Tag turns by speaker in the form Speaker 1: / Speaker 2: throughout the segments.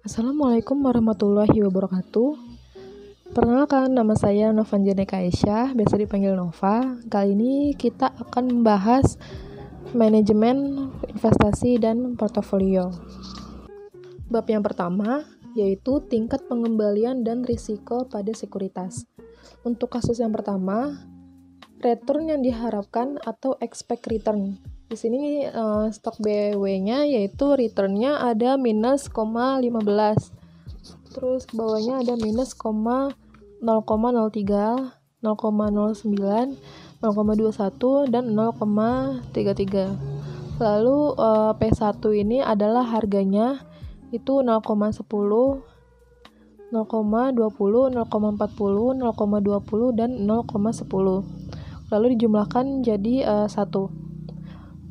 Speaker 1: Assalamualaikum warahmatullahi wabarakatuh. Perkenalkan, nama saya Novanjane Aisyah, biasa dipanggil Nova. Kali ini kita akan membahas manajemen investasi dan portofolio. Bab yang pertama yaitu tingkat pengembalian dan risiko pada sekuritas. Untuk kasus yang pertama, return yang diharapkan atau expect return. Di sini stok BW-nya yaitu return-nya ada minus 0,15. Terus bawahnya ada minus 0,03, 0,09, 0,21 dan 0,33. Lalu P1 ini adalah harganya itu 0,10, 0,20, 0,40, 0,20 dan 0,10. Lalu dijumlahkan jadi 1.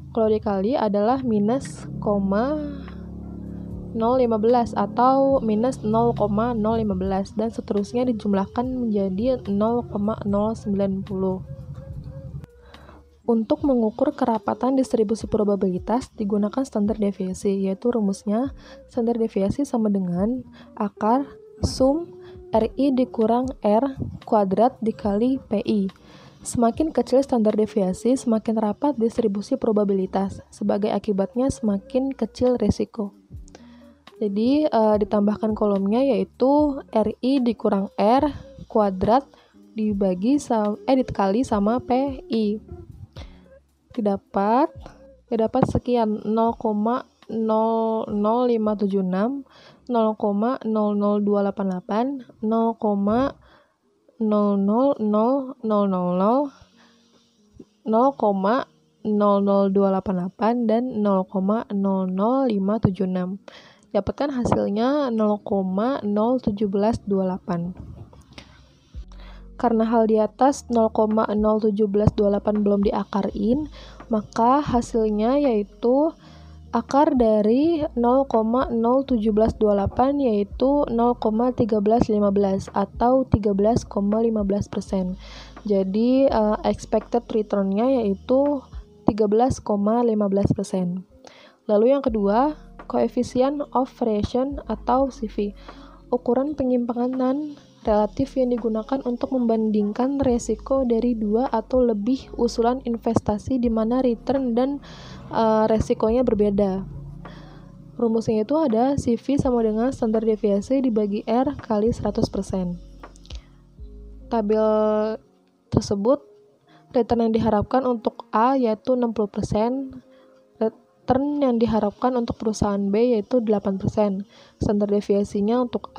Speaker 1: Kalau dikali adalah minus 0,015 atau minus 0,015 dan seterusnya dijumlahkan menjadi 0,090. Untuk mengukur kerapatan distribusi probabilitas digunakan standar deviasi, yaitu rumusnya standar deviasi sama dengan akar sum RI dikurang R kuadrat dikali PI. Semakin kecil standar deviasi, semakin rapat distribusi probabilitas. Sebagai akibatnya, semakin kecil risiko. Jadi, ditambahkan kolomnya yaitu RI dikurang R kuadrat dikali sama PI. Didapat sekian 0,00576, 0,00288, 0,000000, 0,00288 dan 0,00576. Dapatkan hasilnya 0,01728. Karena hal di atas 0,01728 belum diakarin, maka hasilnya yaitu akar dari 0,01728 yaitu 0,1315 atau 13,15%. Jadi expected return-nya yaitu 13,15%. Lalu yang kedua, coefficient of variation atau CV. Ukuran penyimpangan relatif yang digunakan untuk membandingkan resiko dari dua atau lebih usulan investasi di mana return dan resikonya berbeda. Rumusnya itu ada CV sama dengan standar deviasi dibagi R kali 100%. Tabel tersebut return yang diharapkan untuk A yaitu 60%, return yang diharapkan untuk perusahaan B yaitu 8%. Standar deviasinya untuk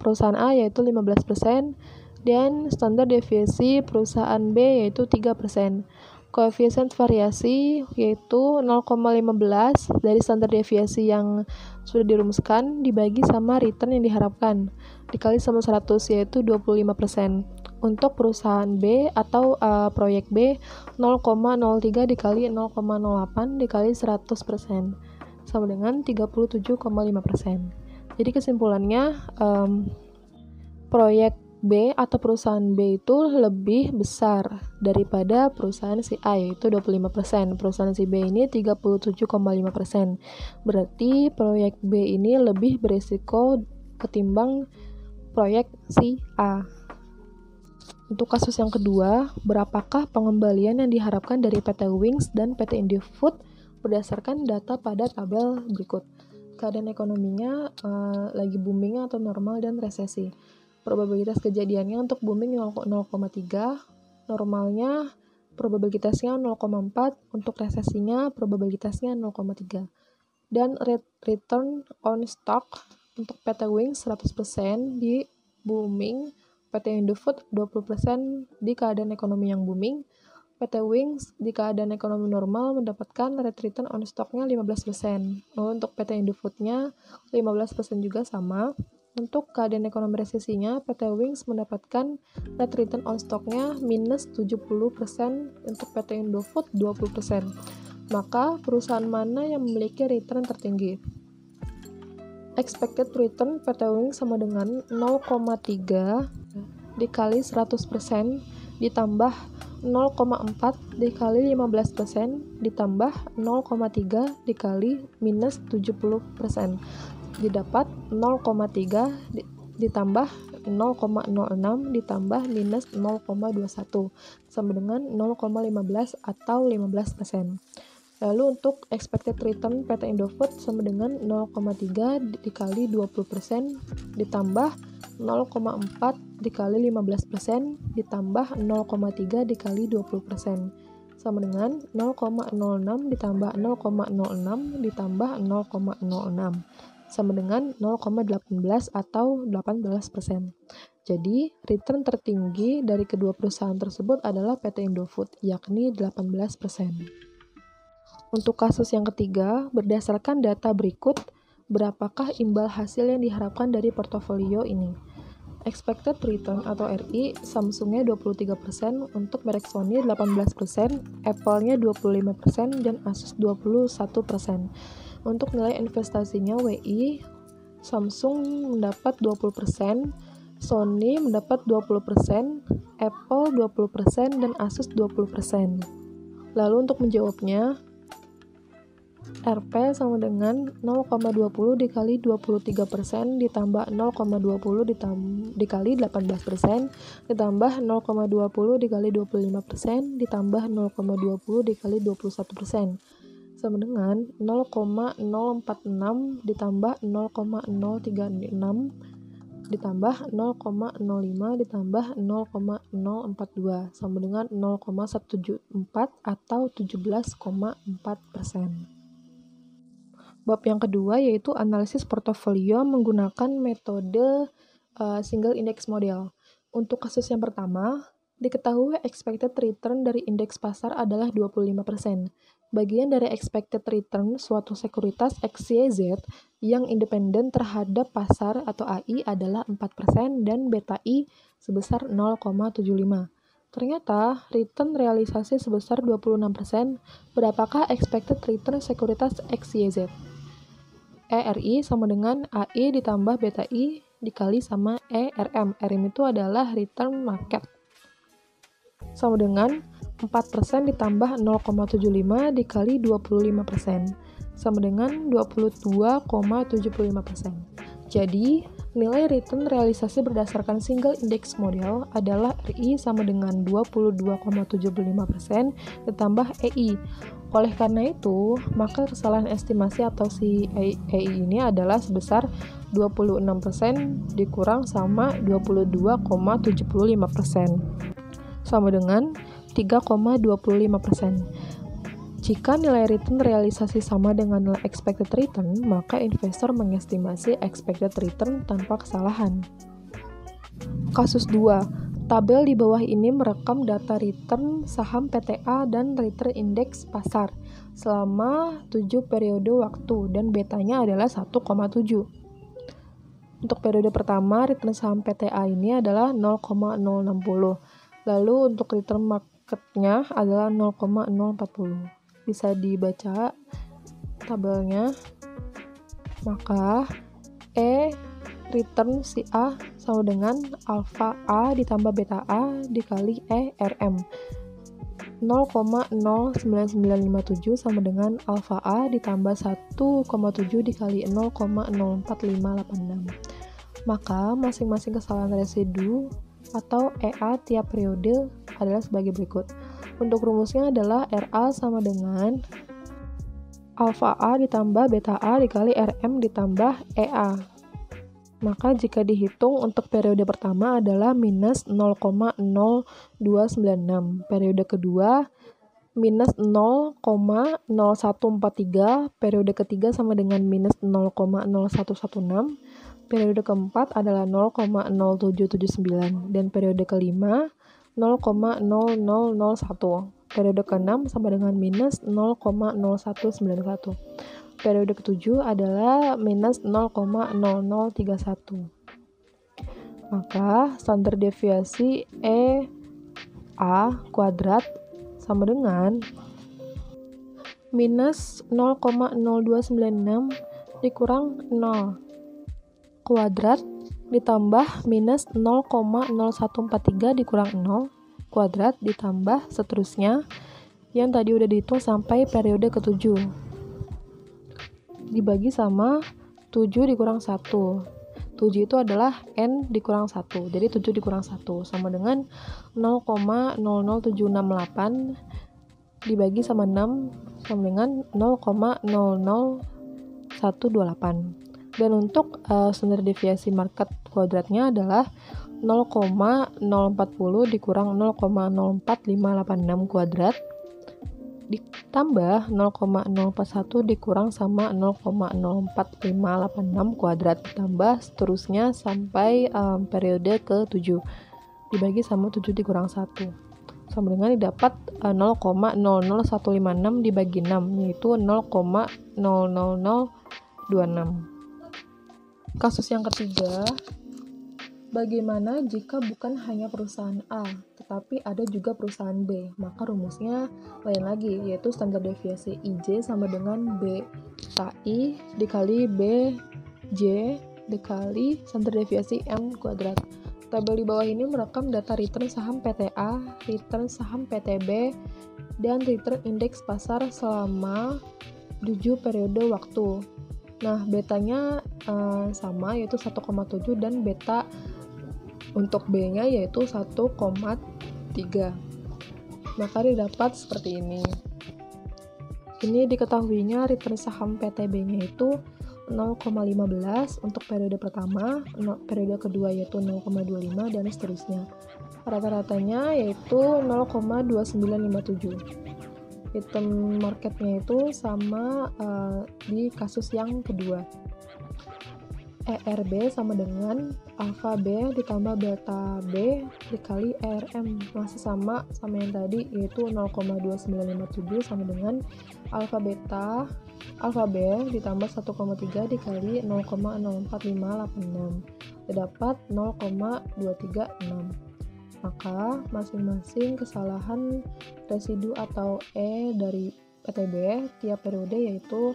Speaker 1: perusahaan A yaitu 15% dan standar deviasi perusahaan B yaitu 3%. Koefisien variasi yaitu 0,15 dari standar deviasi yang sudah dirumuskan dibagi sama return yang diharapkan dikali sama 100 yaitu 25%. Untuk perusahaan B atau proyek B 0,03 dikali 0,08 dikali 100% sama dengan 37,5%. Jadi kesimpulannya proyek B atau perusahaan B itu lebih besar daripada perusahaan si A yaitu 25%. Perusahaan si B ini 37,5%. Berarti proyek B ini lebih berisiko ketimbang proyek si A. Untuk kasus yang kedua, berapakah pengembalian yang diharapkan dari PT Wings dan PT Indofood berdasarkan data pada tabel berikut. Keadaan ekonominya lagi booming atau normal dan resesi. Probabilitas kejadiannya untuk booming 0,3, normalnya probabilitasnya 0,4, untuk resesinya probabilitasnya 0,3. Dan return on stock untuk PT Wings 100% di booming, PT Indofood 20% di keadaan ekonomi yang booming. PT Wings di keadaan ekonomi normal mendapatkan return on stock-nya 15%. Untuk PT Indofood-nya 15% juga sama. Untuk keadaan ekonomi resesinya, PT Wings mendapatkan return on stock-nya minus 70%, untuk PT Indofood 20%. Maka perusahaan mana yang memiliki return tertinggi? Expected return PT Wings sama dengan 0,3 dikali 100% ditambah 0,4 dikali 15% ditambah 0,3 dikali minus 70%. didapat 0,3 ditambah 0,06 ditambah minus 0,21 sama dengan 0,15 atau 15%. Lalu untuk expected return PT Indofood sama dengan 0,3 dikali 20% ditambah 0,4 dikali 15% ditambah 0,3 dikali 20% sama dengan 0,06 ditambah 0,06 ditambah 0,06 sama dengan 0,18 atau 18%. Jadi, return tertinggi dari kedua perusahaan tersebut adalah PT Indofood, yakni 18%. Untuk kasus yang ketiga, berdasarkan data berikut, berapakah imbal hasil yang diharapkan dari portofolio ini? Expected return atau RI, Samsung-nya 23%, untuk merek Sony 18%, Apple-nya 25%, dan Asus 21%. Untuk nilai investasinya WI, Samsung mendapat 20%, Sony mendapat 20%, Apple 20%, dan Asus 20%. Lalu untuk menjawabnya, RP sama dengan 0,20 dikali 23% ditambah 0,20 dikali 18% ditambah 0,20 dikali 25% ditambah 0,20 dikali 21% sama dengan 0,046 ditambah 0,036 ditambah 0,05 ditambah 0,042 sama dengan 0,174 atau 17,4%. Bab yang kedua yaitu analisis portofolio menggunakan metode single index model. Untuk kasus yang pertama, diketahui expected return dari indeks pasar adalah 25%. Bagian dari expected return suatu sekuritas XYZ yang independen terhadap pasar atau AI adalah 4% dan beta I sebesar 0,75. Ternyata, return realisasi sebesar 26%. Berapakah expected return sekuritas XYZ? ERI sama dengan AI ditambah beta I dikali sama ERM. RM itu adalah return market. Sama dengan 4% ditambah 0,75 dikali 25%. Sama dengan 22,75%. Jadi, nilai return realisasi berdasarkan single index model adalah RI sama dengan 22,75% ditambah EI. Oleh karena itu, maka kesalahan estimasi atau si EI ini adalah sebesar 26% dikurang sama 22,75%. Sama dengan 3,25%. Jika nilai return realisasi sama dengan nilai expected return, maka investor mengestimasi expected return tanpa kesalahan. Kasus 2. Tabel di bawah ini merekam data return saham PTA dan return indeks pasar selama 7 periode waktu dan betanya adalah 1,7. Untuk periode pertama, return saham PTA ini adalah 0,060. Lalu untuk return marketnya adalah 0,040. Bisa dibaca tabelnya. Maka return si A sama dengan alfa A ditambah beta A dikali ERM. 0,09957 sama dengan alfa A ditambah 1,7 dikali 0,04586. Maka masing-masing kesalahan residu atau EA tiap periode adalah sebagai berikut. Untuk rumusnya adalah RA sama dengan alfa A ditambah beta A dikali RM ditambah EA. Maka jika dihitung untuk periode pertama adalah minus 0,0296, periode kedua minus 0,0143, periode ketiga sama dengan minus 0,0116, periode keempat adalah 0,0779, dan periode kelima 0,0001. Periode ke-6 sama dengan minus 0,0191. Periode ke-7 adalah minus 0,0031. Maka standar deviasi EA kuadrat sama dengan minus 0,0296 dikurang 0 kuadrat ditambah minus 0,0143 dikurang 0 kuadrat ditambah seterusnya yang tadi udah dihitung sampai periode ke-7 dibagi sama 7 dikurang 1. 7 itu adalah N dikurang 1. Jadi 7 dikurang 1 sama dengan 0,00768 dibagi sama 6 sama dengan 0,00128. Dan untuk standar deviasi market kuadratnya adalah 0,040 dikurang 0,04586 kuadrat ditambah 0,041 dikurang sama 0,04586 kuadrat ditambah seterusnya sampai periode ke-7 dibagi sama 7 dikurang 1 sama dengan didapat 0,00156 dibagi 6 yaitu 0,00026. Kasus yang ketiga, bagaimana jika bukan hanya perusahaan A, tetapi ada juga perusahaan B? Maka rumusnya lain lagi, yaitu standar deviasi IJ sama dengan BTI dikali BJ dikali standar deviasi M kuadrat. Tabel di bawah ini merekam data return saham PTA, return saham PTB, dan return indeks pasar selama 7 periode waktu. Nah, betanya sama, yaitu 1,7 dan beta untuk B-nya yaitu 1,3. Maka didapat seperti ini. Ini diketahuinya return saham PTB-nya itu 0,15 untuk periode pertama, periode kedua yaitu 0,25 dan seterusnya. Rata-ratanya yaitu 0,2957. Return marketnya itu sama di kasus yang kedua. ERB sama dengan alfa B ditambah beta B dikali ERM, masih sama yang tadi yaitu 0,2957 sama dengan alfa B ditambah 1,3 dikali 0,04586 terdapat 0,236. Maka masing-masing kesalahan residu atau E dari PTB tiap periode yaitu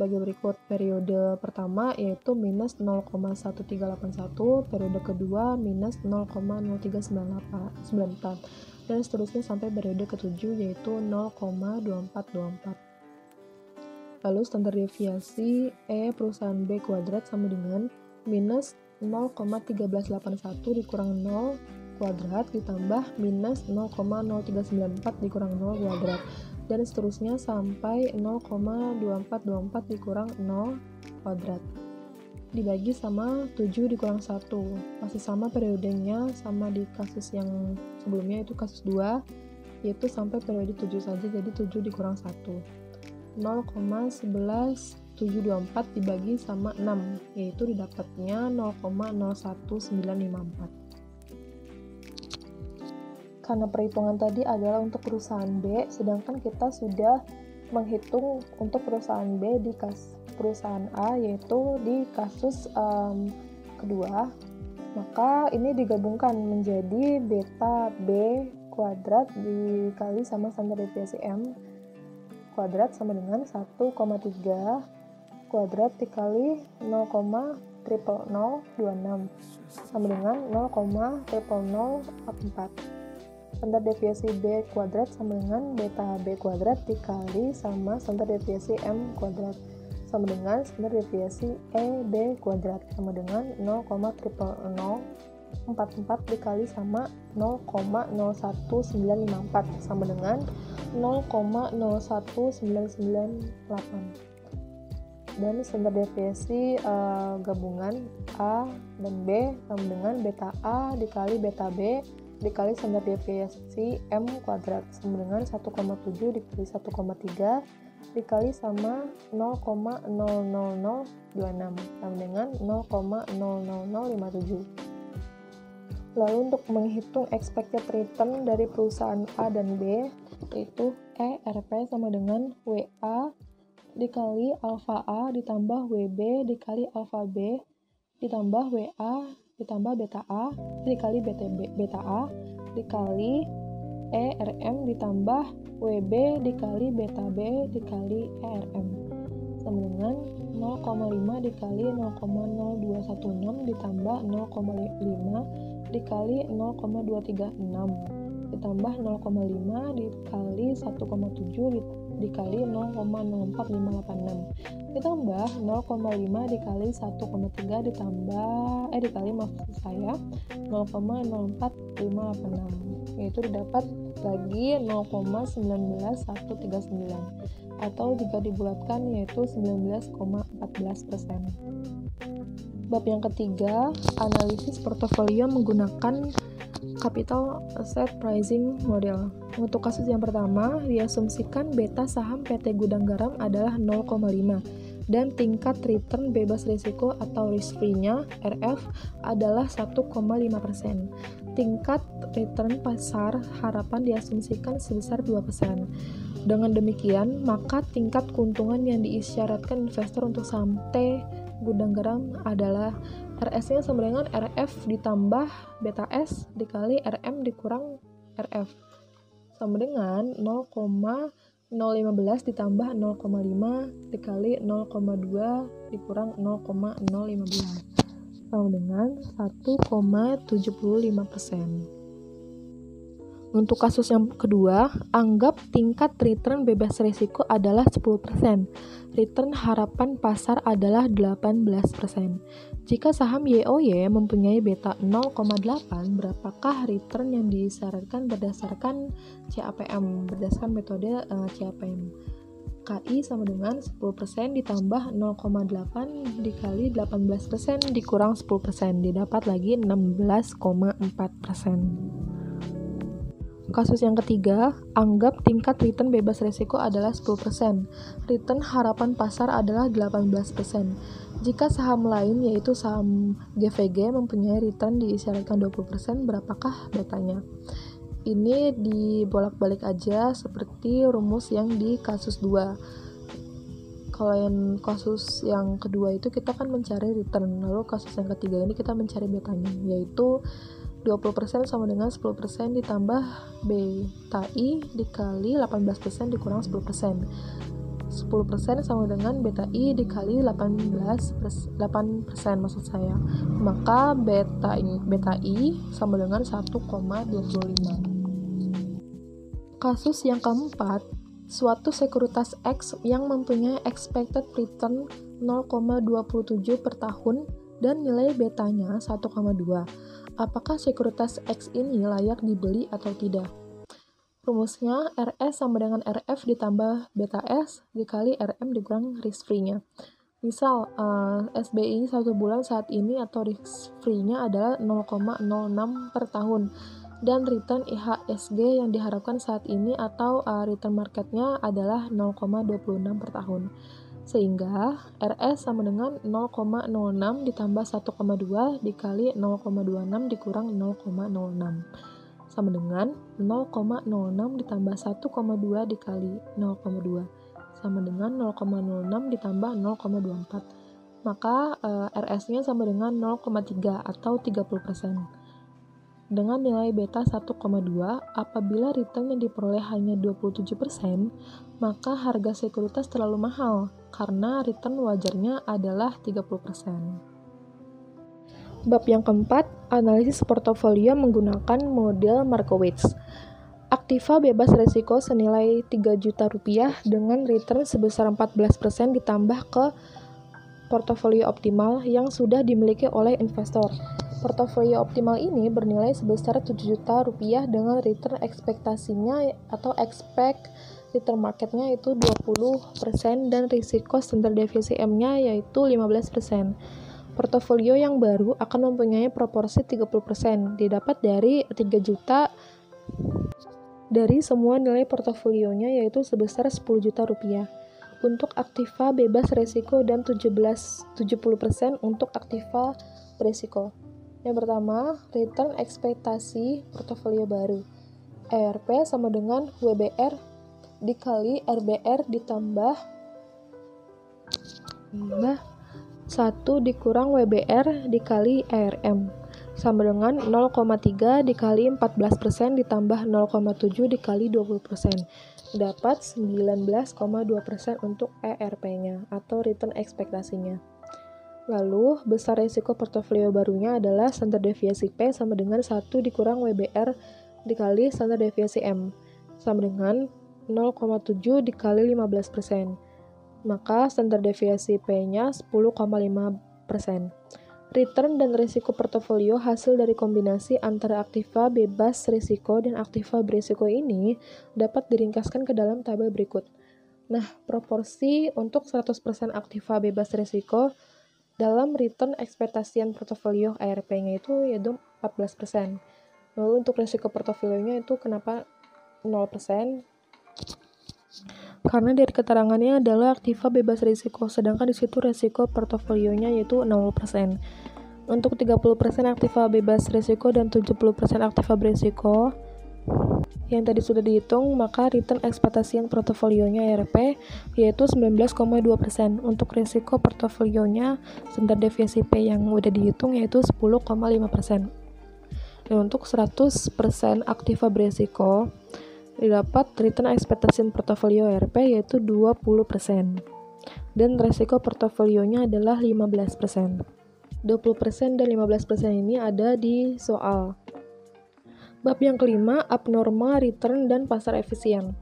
Speaker 1: bagi berikut. Periode pertama yaitu minus 0,1381, periode kedua minus 0,0394 dan seterusnya sampai periode ketujuh yaitu 0,2424. Lalu standar deviasi E perusahaan B kuadrat sama dengan minus 0,1381 dikurang 0 kuadrat ditambah minus 0,0394 dikurang 0 kuadrat dan seterusnya sampai 0,2424 dikurang 0 kuadrat dibagi sama 7 dikurang 1. Masih sama periodenya sama di kasus yang sebelumnya, itu kasus 2 yaitu sampai periode 7 saja, jadi 7 dikurang 1. 0,11724 dibagi sama 6 yaitu didapatnya 0,01954. Karena perhitungan tadi adalah untuk perusahaan B, sedangkan kita sudah menghitung untuk perusahaan B di perusahaan A, yaitu di kasus kedua, maka ini digabungkan menjadi beta B kuadrat dikali sama standar deviasi M kuadrat sama dengan 1,3 kuadrat dikali 0,00026 sama dengan 0,00044. Standar deviasi B kuadrat sama dengan beta B kuadrat dikali sama standar deviasi M kuadrat sama dengan standar deviasi EB kuadrat sama dengan 0,00044 dikali sama 0,01954 sama dengan 0,01998. Dan standar deviasi gabungan A dan B sama dengan beta A dikali beta B dikali standar deviasi M kuadrat sama dengan 1,7 dikali 1,3 dikali sama 0,00026 sama dengan 0,00057. Lalu untuk menghitung expected return dari perusahaan A dan B, yaitu ERP sama dengan WA dikali alfa A ditambah WB dikali alfa B ditambah WA ditambah beta A dikali beta A dikali ERM ditambah WB dikali beta B dikali ERM sama dengan 0,5 dikali 0,0216 ditambah 0,5 dikali 0,236 ditambah 0,5 dikali 1,7 dikali 0,04586 ditambah 0,5 dikali 1,3 dikali 0,04586 yaitu didapat lagi 0,19139 atau jika dibulatkan yaitu 19,14%. Bab yang ketiga, analisis portofolio menggunakan capital asset pricing model. Untuk kasus yang pertama, diasumsikan beta saham PT Gudang Garam adalah 0,5 dan tingkat return bebas risiko atau risk-free-nya RF adalah 1,5%. Tingkat return pasar harapan diasumsikan sebesar 2%. Dengan demikian, maka tingkat keuntungan yang diisyaratkan investor untuk saham T Gudang Garam adalah RS-nya sama dengan RF ditambah beta S dikali RM dikurang RF sama dengan 0,015 ditambah 0,5 dikali 0,2 dikurang 0,015 sama dengan 1,75%. Untuk kasus yang kedua, anggap tingkat return bebas risiko adalah 10%. Return harapan pasar adalah 18%. Jika saham YOY mempunyai beta 0,8, berapakah return yang disyaratkan berdasarkan CAPM, berdasarkan metode CAPM? KI sama dengan 10% ditambah 0,8 dikali 18% dikurang 10%, didapat lagi 16,4%. Kasus yang ketiga, anggap tingkat return bebas risiko adalah 10%. Return harapan pasar adalah 18%. Jika saham lain yaitu saham GVG mempunyai return diisyaratkan 20%, berapakah betanya? Ini dibolak-balik aja seperti rumus yang di kasus 2. Kalau yang kasus yang kedua itu kita kan mencari return, lalu kasus yang ketiga ini kita mencari betanya, yaitu 20% sama dengan 10% ditambah beta I dikali 18% dikurang 10%. 10% sama dengan beta I dikali 8% maksud saya. Maka beta I sama dengan 1,25. Kasus yang keempat, suatu sekuritas X yang mempunyai expected return 0,27 per tahun dan nilai betanya 1,2. Apakah sekuritas X ini layak dibeli atau tidak? Rumusnya RS sama dengan RF ditambah beta S dikali RM dikurang risk free-nya. Misal, SBI 1 bulan saat ini atau risk free-nya adalah 0,06 per tahun dan return IHSG yang diharapkan saat ini atau return marketnya adalah 0,26 per tahun. Sehingga RS sama dengan 0,06 ditambah 1,2 dikali 0,26 dikurang 0,06 sama dengan 0,06 ditambah 1,2 dikali 0,2 sama dengan 0,06 ditambah 0,24. Maka RS-nya sama dengan 0,3 atau 30%. Dengan nilai beta 1,2, apabila return yang diperoleh hanya 27%, maka harga sekuritas terlalu mahal, karena return wajarnya adalah 30%. Bab yang keempat, analisis portofolio menggunakan model Markowitz. Aktiva bebas risiko senilai 3 juta rupiah dengan return sebesar 14% ditambah ke portofolio optimal yang sudah dimiliki oleh investor. Portofolio optimal ini bernilai sebesar 7 juta rupiah dengan return ekspektasinya atau expect return marketnya itu 20% dan risiko standar deviasi M-nya yaitu 15%. Portofolio yang baru akan mempunyai proporsi 30%, didapat dari 3 juta dari semua nilai portofolionya yaitu sebesar 10 juta rupiah. Untuk aktiva bebas risiko dan 70% untuk aktiva berisiko. Yang pertama, return ekspektasi portofolio baru. ERP sama dengan WBR dikali RBR ditambah 1 dikurang WBR dikali ERM sama dengan 0,3 dikali 14% ditambah 0,7 dikali 20%. Dapat 19,2% untuk ERP-nya atau return ekspektasinya. Lalu, besar risiko portofolio barunya adalah standar deviasi P sama dengan 1 dikurang WBR dikali standar deviasi M sama dengan 0,7 dikali 15%. Maka standar deviasi P-nya 10,5%. Return dan risiko portofolio hasil dari kombinasi antara aktiva bebas risiko dan aktiva berisiko ini dapat diringkaskan ke dalam tabel berikut. Nah, proporsi untuk 100% aktiva bebas risiko dalam return ekspektasian portofolio ARP-nya itu yaitu 14%. Lalu untuk risiko portofolionya itu kenapa 0%? Karena dari keterangannya adalah aktiva bebas risiko, sedangkan di situ risiko portofolionya yaitu 0%. Untuk 30% aktiva bebas risiko dan 70% aktiva berisiko yang tadi sudah dihitung, maka return ekspektasian portofolionya ARP yaitu 19,2%. Untuk risiko portofolionya standar deviasi P yang udah dihitung yaitu 10,5%. Dan untuk 100% aktiva berisiko didapat return ekspektasian portofolio ARP yaitu 20%. Dan risiko portofolionya adalah 15%. 20% dan 15% ini ada di soal. Bab yang kelima, abnormal return dan pasar efisien.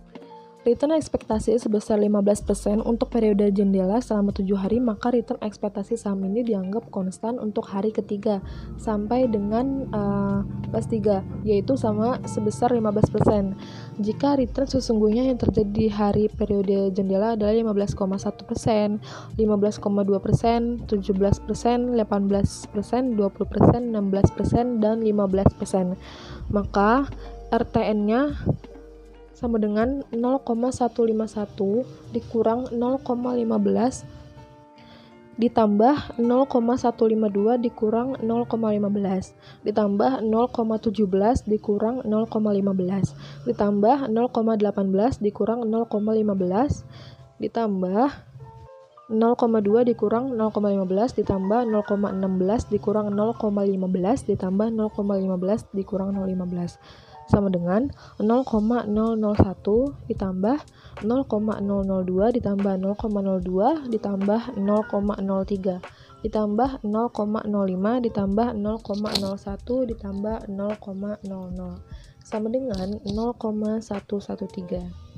Speaker 1: Return ekspektasi sebesar 15% untuk periode jendela selama 7 hari, maka return ekspektasi saham ini dianggap konstan untuk hari ketiga sampai dengan plus 3, yaitu sama sebesar 15%. Jika return sesungguhnya yang terjadi di hari periode jendela adalah 15,1%, 15,2%, 17%, 18%, 20%, 16%, dan 15%, maka RTN-nya sama dengan 0,151 dikurang 0,15 ditambah 0,152 dikurang 0,15 ditambah 0,17 dikurang 0,15 ditambah 0,18 dikurang 0,15 ditambah 0,2 dikurang 0,15 ditambah 0,16 dikurang 0,15 ditambah 0,15 dikurang 0,15 sama dengan 0,001 ditambah 0,002 ditambah 0,02 ditambah 0,03 ditambah 0,05 ditambah 0,01 ditambah 0,00 sama dengan 0,113.